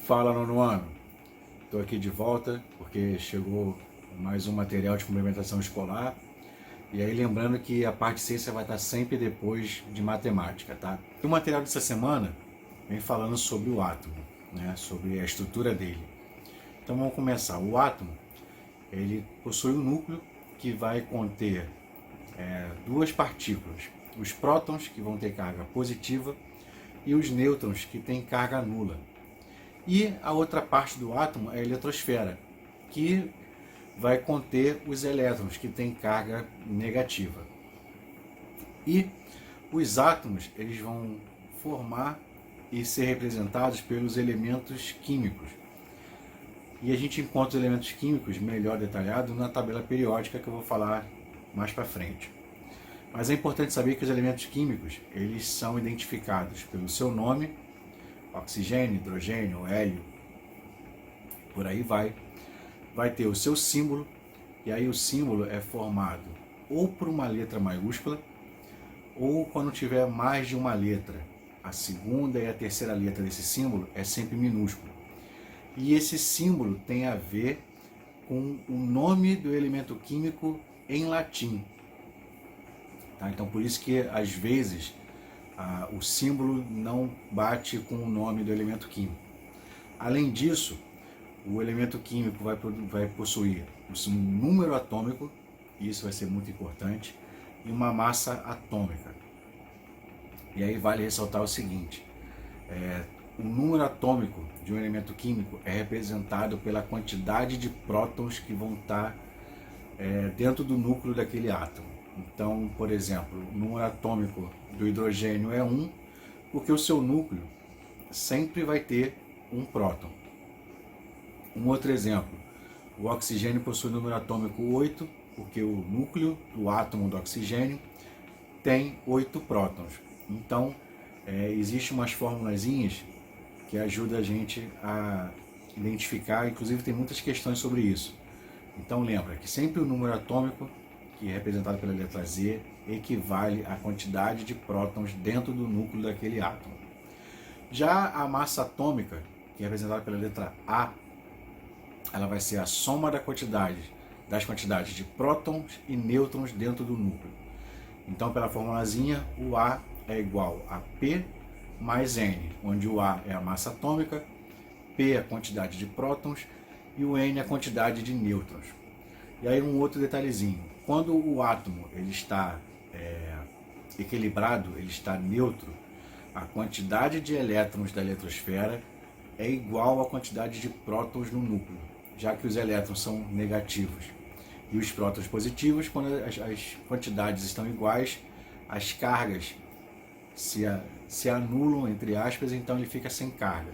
Fala, nono ano. Estou aqui de volta porque chegou mais um material de complementação escolar. E aí lembrando que a parte de ciência vai estar sempre depois de matemática, tá? E o material dessa semana vem falando sobre o átomo, né? Sobre a estrutura dele. Então vamos começar. O átomo, ele possui um núcleo que vai conter duas partículas. Os prótons, que vão ter carga positiva, e os nêutrons, que têm carga nula. E a outra parte do átomo é a eletrosfera, que vai conter os elétrons, que têm carga negativa. E os átomos, eles vão formar e ser representados pelos elementos químicos. E a gente encontra os elementos químicos melhor detalhado na tabela periódica que eu vou falar mais para frente. Mas é importante saber que os elementos químicos, eles são identificados pelo seu nome, oxigênio, hidrogênio, hélio, por aí vai. Vai ter o seu símbolo, e aí o símbolo é formado ou por uma letra maiúscula, ou quando tiver mais de uma letra. A segunda e a terceira letra desse símbolo é sempre minúsculo. E esse símbolo tem a ver com o nome do elemento químico em latim. Tá? Então por isso que às vezes o símbolo não bate com o nome do elemento químico. Além disso, o elemento químico vai possuir um número atômico, e isso vai ser muito importante, e uma massa atômica. E aí vale ressaltar o seguinte, o número atômico de um elemento químico é representado pela quantidade de prótons que vão estar dentro do núcleo daquele átomo. Então, por exemplo, o número atômico do hidrogênio é 1, porque o seu núcleo sempre vai ter um próton. Um outro exemplo, o oxigênio possui número atômico 8, porque o núcleo do átomo do oxigênio tem 8 prótons. Então, existem umas formulazinhas que ajudam a gente a identificar, inclusive tem muitas questões sobre isso. Então lembra que sempre o número atômico, que é representado pela letra Z, equivale à quantidade de prótons dentro do núcleo daquele átomo. Já a massa atômica, que é representada pela letra A, ela vai ser a soma das quantidades de prótons e nêutrons dentro do núcleo. Então, pela formulazinha, o A é igual a P mais N, onde o A é a massa atômica, P é a quantidade de prótons e o N é a quantidade de nêutrons. E aí um outro detalhezinho, quando o átomo ele está equilibrado, ele está neutro, a quantidade de elétrons da eletrosfera é igual à quantidade de prótons no núcleo, já que os elétrons são negativos e os prótons positivos. Quando as quantidades estão iguais, as cargas se anulam, entre aspas, então ele fica sem carga.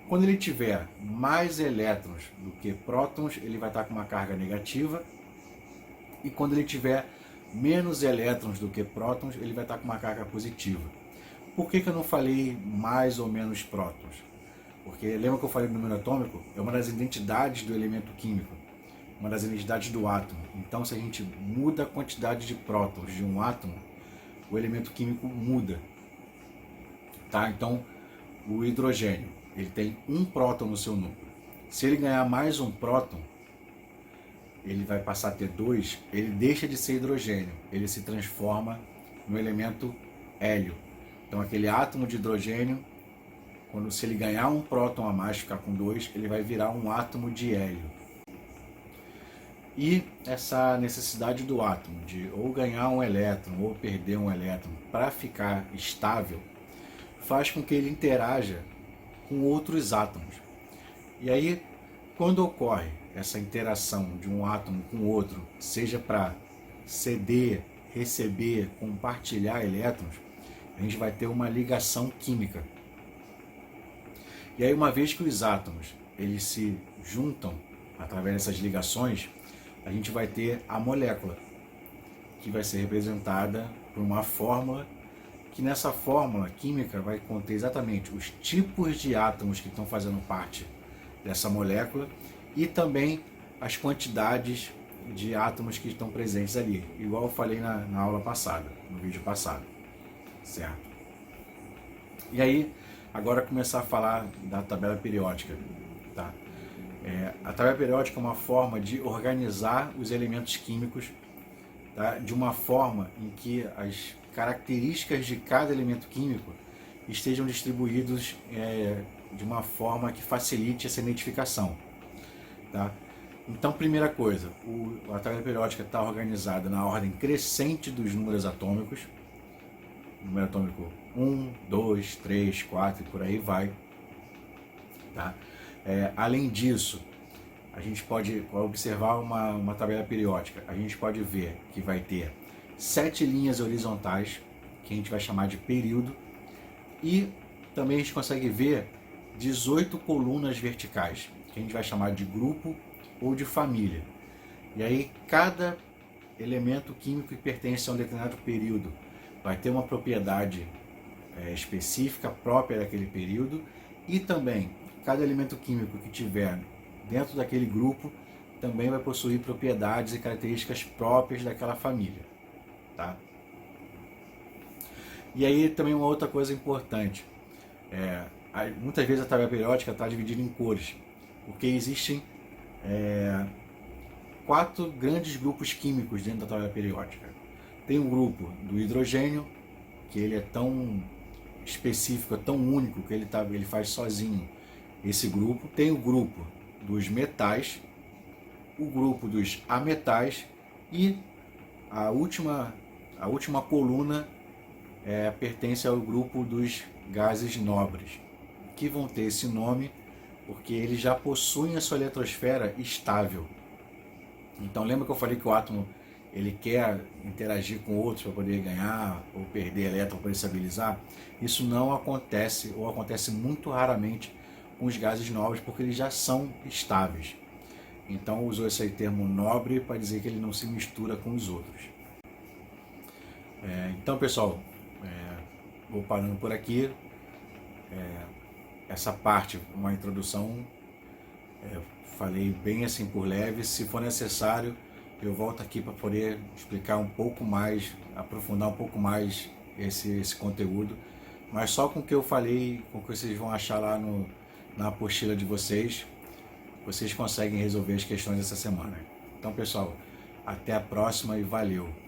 Quando ele tiver mais elétrons do que prótons, ele vai estar com uma carga negativa, e quando ele tiver menos elétrons do que prótons, ele vai estar com uma carga positiva. Por que eu não falei mais ou menos prótons? Porque lembra que eu falei do número atômico? É uma das identidades do elemento químico, uma das identidades do átomo. Então, se a gente muda a quantidade de prótons de um átomo, o elemento químico muda. Tá? Então, o hidrogênio, ele tem um próton no seu núcleo. Se ele ganhar mais um próton, ele vai passar a ter 2, ele deixa de ser hidrogênio, ele se transforma no elemento hélio. Então, aquele átomo de hidrogênio, se ele ganhar um próton a mais, ficar com 2, ele vai virar um átomo de hélio. E essa necessidade do átomo de ou ganhar um elétron ou perder um elétron para ficar estável, faz com que ele interaja com outros átomos. E aí, quando ocorre essa interação de um átomo com outro, seja para ceder, receber, compartilhar elétrons, a gente vai ter uma ligação química. E aí, uma vez que os átomos eles se juntam através dessas ligações, a gente vai ter a molécula, que vai ser representada por uma fórmula, que nessa fórmula química vai conter exatamente os tipos de átomos que estão fazendo parte dessa molécula e também as quantidades de átomos que estão presentes ali, igual eu falei na aula passada, no vídeo passado, certo? E aí, agora começar a falar da tabela periódica. Tá? A tabela periódica é uma forma de organizar os elementos químicos, tá? De uma forma em que as características de cada elemento químico estejam distribuídos de uma forma que facilite essa identificação. Tá? Então, primeira coisa, a tabela periódica está organizada na ordem crescente dos números atômicos. Número atômico 1, 2, 3, 4 e por aí vai. Tá? Além disso, a gente pode observar uma tabela periódica. A gente pode ver que vai ter 7 linhas horizontais, que a gente vai chamar de período, e também a gente consegue ver 18 colunas verticais, que a gente vai chamar de grupo ou de família. E aí cada elemento químico que pertence a um determinado período vai ter uma propriedade específica própria daquele período, e também cada elemento químico que tiver dentro daquele grupo também vai possuir propriedades e características próprias daquela família. Tá? E aí também uma outra coisa importante, muitas vezes a tabela periódica está dividida em cores, porque existem 4 grandes grupos químicos dentro da tabela periódica. Tem o grupo do hidrogênio, que ele é tão específico, é tão único, que ele faz sozinho esse grupo. Tem o grupo dos metais, o grupo dos ametais, e a última coluna pertence ao grupo dos gases nobres, que vão ter esse nome porque eles já possuem a sua eletrosfera estável. Então lembra que eu falei que o átomo ele quer interagir com outros para poder ganhar ou perder elétron para poder estabilizar? Isso não acontece, ou acontece muito raramente com os gases nobres, porque eles já são estáveis. Então usou esse termo nobre para dizer que ele não se mistura com os outros. Então pessoal, vou parando por aqui. Essa parte, uma introdução, falei bem assim por leve. Se for necessário, eu volto aqui para poder explicar um pouco mais, aprofundar um pouco mais esse conteúdo, mas só com o que eu falei, com o que vocês vão achar lá na apostila de vocês, vocês conseguem resolver as questões dessa semana. Então pessoal, até a próxima e valeu!